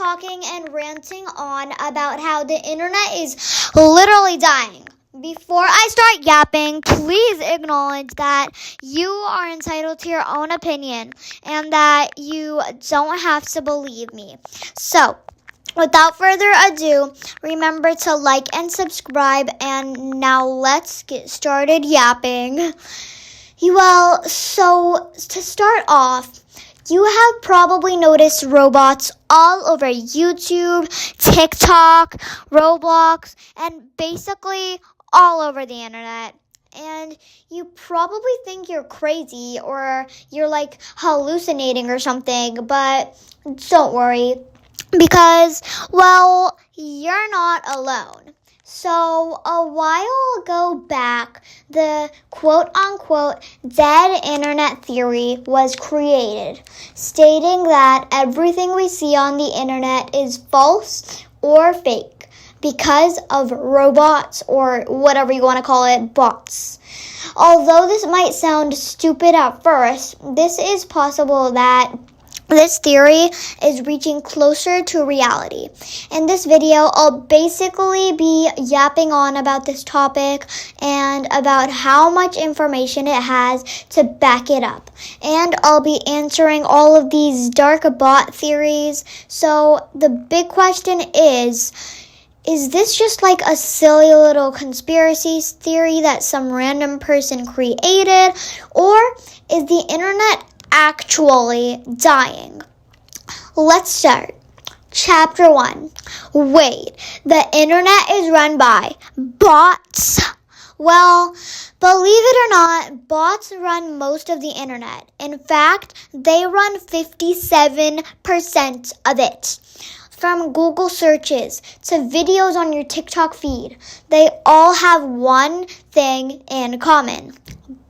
talking and ranting on about how the internet is literally dying. Before I start yapping, please acknowledge that you are entitled to your own opinion and that you don't have to believe me. So, without further ado, remember to like and subscribe, and now let's get started yapping. Well, so to start off, you have probably noticed robots all over YouTube, TikTok, Roblox, and basically all over the internet. And you probably think you're crazy or you're like hallucinating or something, but don't worry because, well, you're not alone. So a while ago back, the quote-unquote dead internet theory was created, stating that everything we see on the internet is false or fake because of robots or whatever you want to call it, bots. Although this might sound stupid at first, this is possible that this theory is reaching closer to reality. In this video, I'll basically be yapping on about this topic and about how much information it has to back it up. And I'll be answering all of these dark bot theories. So the big question is this just like a silly little conspiracy theory that some random person created? Or is the internet actually dying? Let's start. Chapter 1. Wait, the internet is run by bots? Well, believe it or not, bots run most of the internet. In fact, they run 57% of it. From Google searches to videos on your TikTok feed, they all have one thing in common: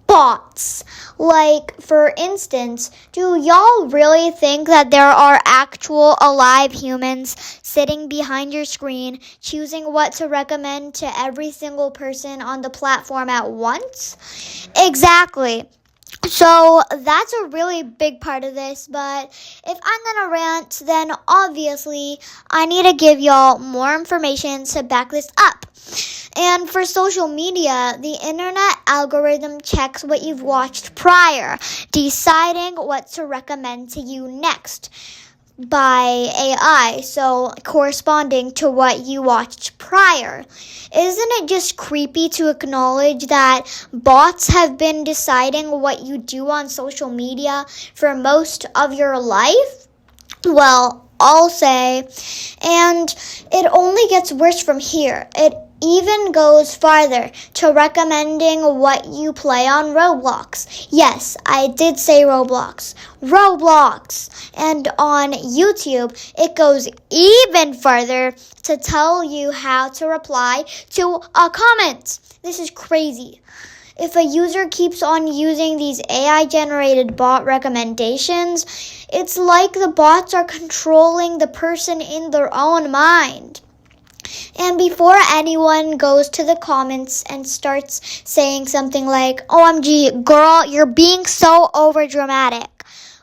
bots. Like, for instance, do y'all really think that there are actual alive humans sitting behind your screen choosing what to recommend to every single person on the platform at once? Exactly. So that's a really big part of this, but if I'm gonna rant, then obviously I need to give y'all more information to back this up. And for social media, the internet algorithm checks what you've watched prior, deciding what to recommend to you next by AI, so corresponding to what you watched prior. Isn't it just creepy to acknowledge that bots have been deciding what you do on social media for most of your life? Well, I'll say, and it only gets worse from here. It even goes farther to recommending what you play on Roblox. Yes, I did say Roblox. Roblox. And on YouTube, it goes even further to tell you how to reply to a comment. This is crazy. If a user keeps on using these AI-generated bot recommendations, it's like the bots are controlling the person in their own mind. And before anyone goes to the comments and starts saying something like, "OMG, girl, you're being so overdramatic."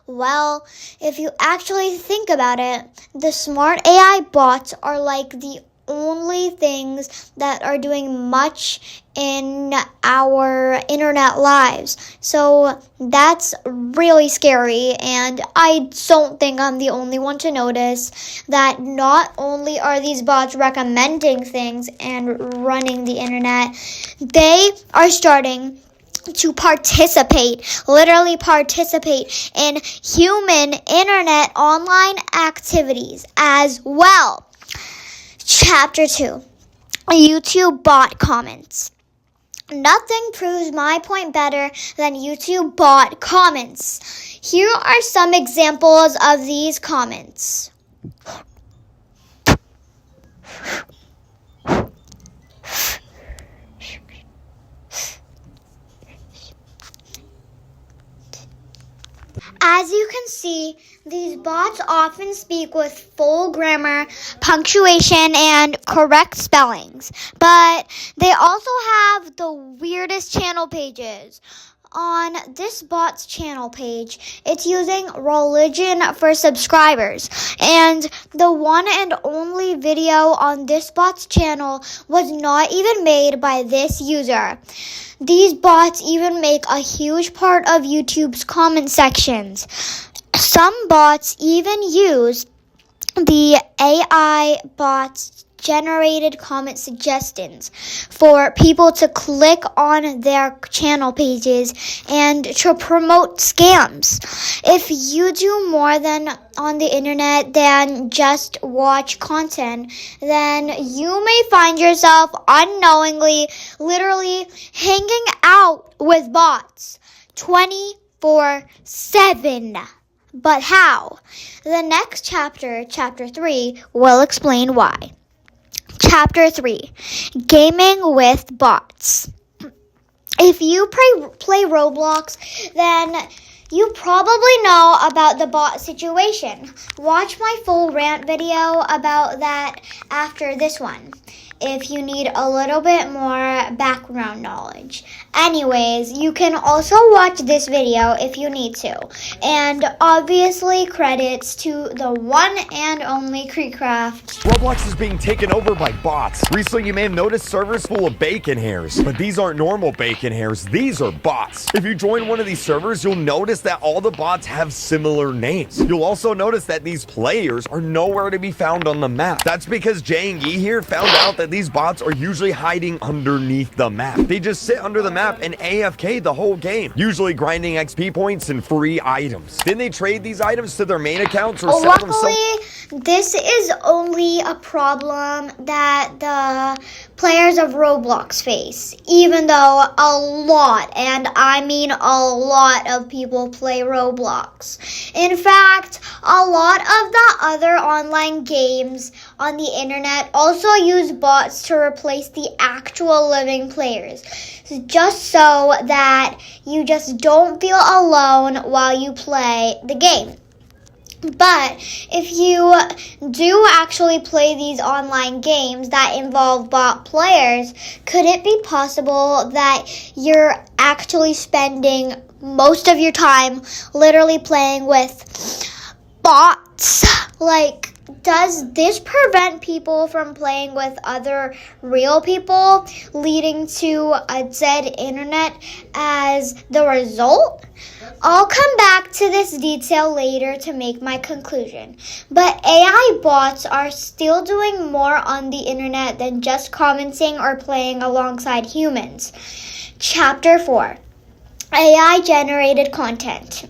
Well, if you actually think about it, the smart AI bots are like the only things that are doing much in our internet lives. So that's really scary, and I don't think I'm the only one to notice that not only are these bots recommending things and running the internet, they are starting to literally participate in human internet online activities as well. Chapter 2. YouTube bot comments. Nothing proves my point better than YouTube bot comments. Here are some examples of these comments. As you can see, these bots often speak with full grammar, punctuation, and correct spellings, but they also have the weirdest channel pages. on this bot's channel page, it's using religion for subscribers. And the one and only video on this bot's channel was not even made by this user. These bots even make a huge part of YouTube's comment sections. Some bots even use the AI bots generated comment suggestions for people to click on their channel pages and to promote scams. If you do more than on the internet than just watch content, then you may find yourself unknowingly, literally hanging out with bots 24/7. But how? The next chapter, Chapter 3, will explain why. Chapter 3, Gaming with Bots. If you play Roblox, then you probably know about the bot situation. Watch my full rant video about that after this one, if you need a little bit more background knowledge. Anyways, you can also watch this video if you need to. And obviously, credits to the one and only Creecraft. Roblox is being taken over by bots. Recently, you may have noticed servers full of bacon hairs. But these aren't normal bacon hairs. These are bots. If you join one of these servers, you'll notice that all the bots have similar names. You'll also notice that these players are nowhere to be found on the map. That's because Jay and Yi here found out that these bots are usually hiding underneath the map. They just sit under the map and AFK the whole game, usually grinding XP points and free items. Then they trade these items to their main accounts or sell them. Luckily, this is only a problem that the players of Roblox face, even though a lot, and I mean a lot of people play Roblox. In fact, a lot of the other online games on the internet also use bots to replace the actual living players, just so that you just don't feel alone while you play the game. But if you do actually play these online games that involve bot players, could it be possible that you're actually spending most of your time literally playing with bots? Like, does this prevent people from playing with other real people, leading to a dead internet as the result? I'll come back to this detail later to make my conclusion. But AI bots are still doing more on the internet than just commenting or playing alongside humans. Chapter 4, AI generated content.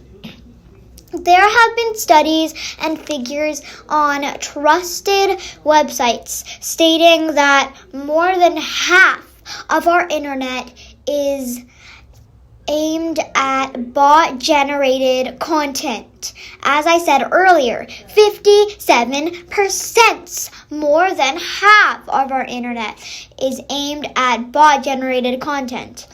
There have been studies and figures on trusted websites stating that more than half of our internet is aimed at bot-generated content. As I said earlier, 57%, more than half of our internet is aimed at bot-generated content.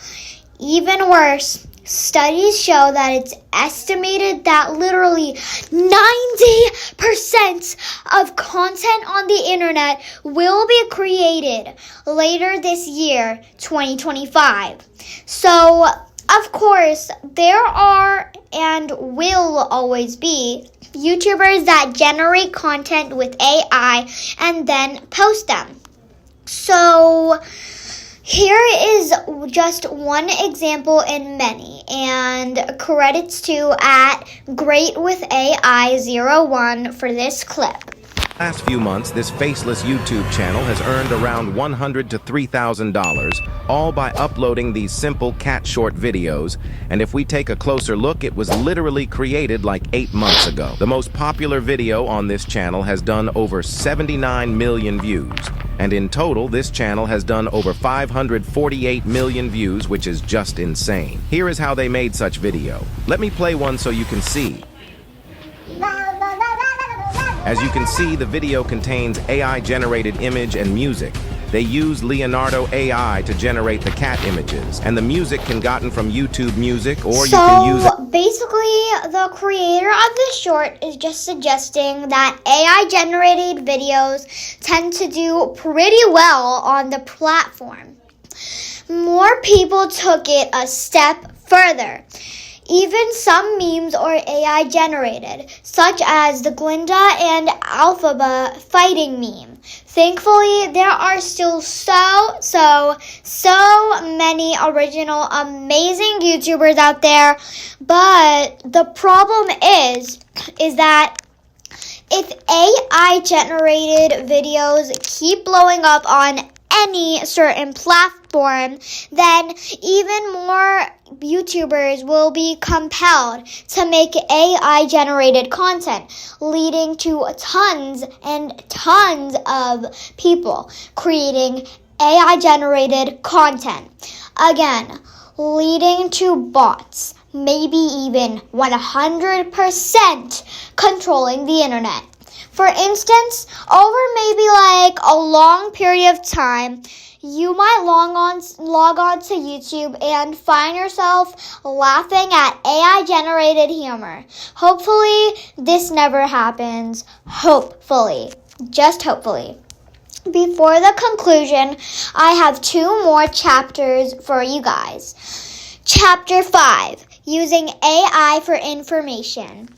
Even worse, studies show that it's estimated that literally 90% of content on the internet will be created later this year, 2025. So, of course, there are and will always be YouTubers that generate content with AI and then post them. So, here is just one example in many, and credits to @GreatWithAI01 for this clip. Last few months, this faceless YouTube channel has earned around $100 to $3,000, all by uploading these simple cat short videos. And if we take a closer look, it was literally created like 8 months ago. The most popular video on this channel has done over 79 million views. And in total, this channel has done over 548 million views, which is just insane. Here is how they made such video. Let me play one so you can see. As you can see, the video contains AI-generated image and music. They use Leonardo AI to generate the cat images, and the music can gotten from YouTube Music, or you can use it. So basically, the creator of this short is just suggesting that AI-generated videos tend to do pretty well on the platform. More people took it a step Further, even some memes are AI generated, such as the Glinda and Alphaba fighting meme. Thankfully, there are still so many original, amazing YouTubers out there, but the problem is that if AI generated videos keep blowing up on any certain platform, then even more YouTubers will be compelled to make AI generated content, leading to tons and tons of people creating AI generated content. Again, leading to bots, maybe even 100% controlling the internet. For instance, over maybe like a long period of time, you might log on to YouTube and find yourself laughing at AI-generated humor. Hopefully, this never happens. Hopefully. Just hopefully. Before the conclusion, I have 2 more chapters for you guys. Chapter 5, Using AI for Information.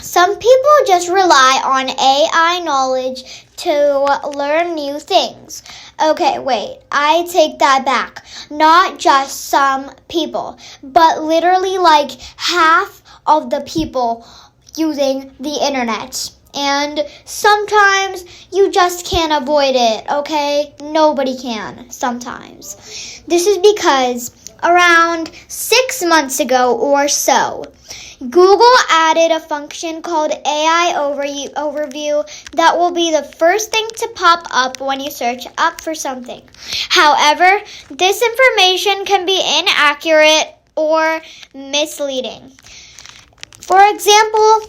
Some people just rely on AI knowledge to learn new things. Okay, wait, I take that back. Not just some people, but literally like half of the people using the internet. And sometimes you just can't avoid it, okay? Nobody can, sometimes. This is because around 6 months ago or so, Google added a function called AI Overview that will be the first thing to pop up when you search up for something. However, this information can be inaccurate or misleading. For example,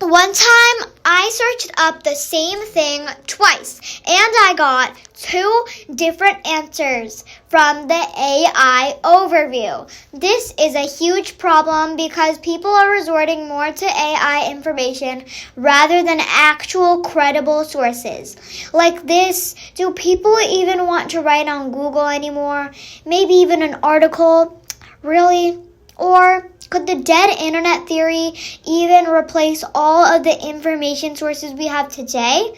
one time I searched up the same thing twice, and I got 2 different answers from the AI overview. This is a huge problem because people are resorting more to AI information rather than actual credible sources. Like this, do people even want to write on Google anymore? Maybe even an article? Really? Or could the dead internet theory even replace all of the information sources we have today?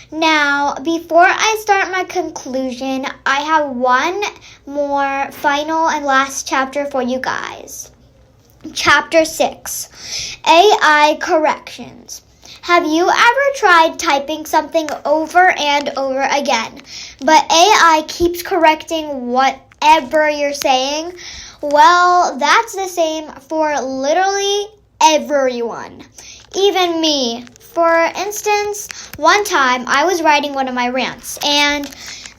Now, before I start my conclusion, I have one more final and last chapter for you guys. Chapter 6, AI Corrections. Have you ever tried typing something over and over again, but AI keeps correcting whatever you're saying? Well, that's the same for literally everyone, even me. For instance, one time I was writing one of my rants, and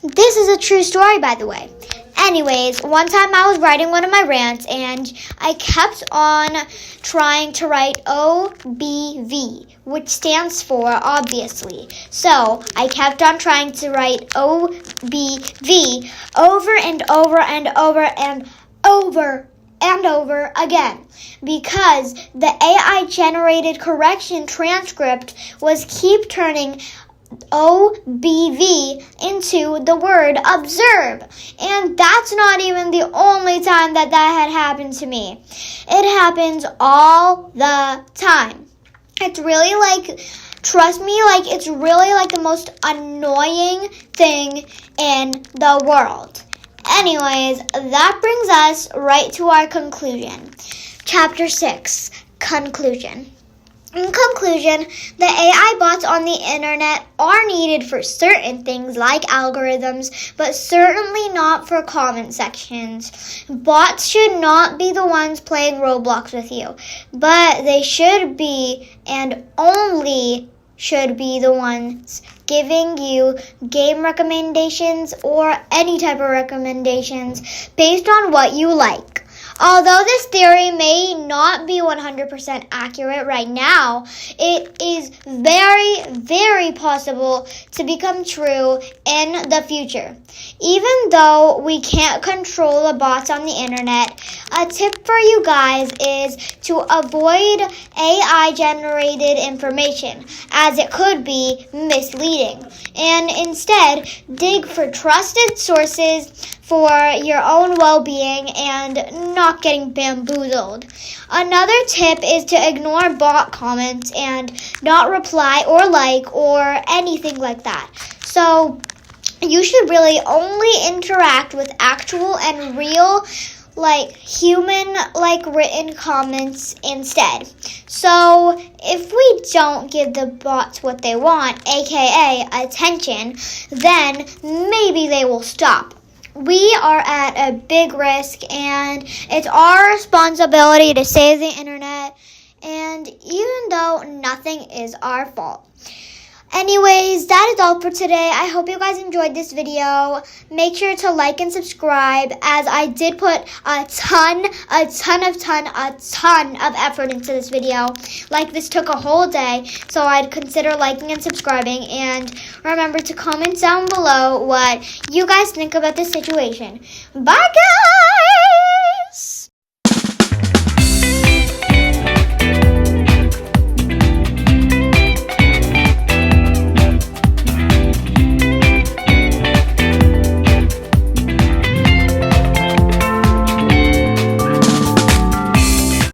this is a true story, by the way. Anyways, one time I was writing one of my rants, and I kept on trying to write OBV, which stands for obviously. So I kept on trying to write OBV over and over and over and over and over again, because the AI generated correction transcript was keep turning OBV into the word observe. And that's not even the only time that had happened to me. It happens all the time. It's really trust me, it's really the most annoying thing in the world. Anyways, that brings us right to our conclusion. Chapter 6, Conclusion. In conclusion, the AI bots on the internet are needed for certain things like algorithms, but certainly not for comment sections. Bots should not be the ones playing Roblox with you, but they should be and only should be the ones giving you game recommendations or any type of recommendations based on what you like. Although this theory may not be 100% accurate right now, it is very, very possible to become true in the future. Even though we can't control the bots on the internet, a tip for you guys is to avoid AI-generated information, as it could be misleading, and instead dig for trusted sources for your own well-being and not getting bamboozled. Another tip is to ignore bot comments and not reply or like or anything like that. So you should really only interact with actual and real human written comments instead. So if we don't give the bots what they want, aka attention, then maybe they will stop. We are at a big risk, and it's our responsibility to save the internet, and even though nothing is our fault. Anyways, that is all for today. I hope you guys enjoyed this video. Make sure to like and subscribe, as I did put a ton of effort into this video. This took a whole day, so I'd consider liking and subscribing. And remember to comment down below what you guys think about this situation. Bye, guys!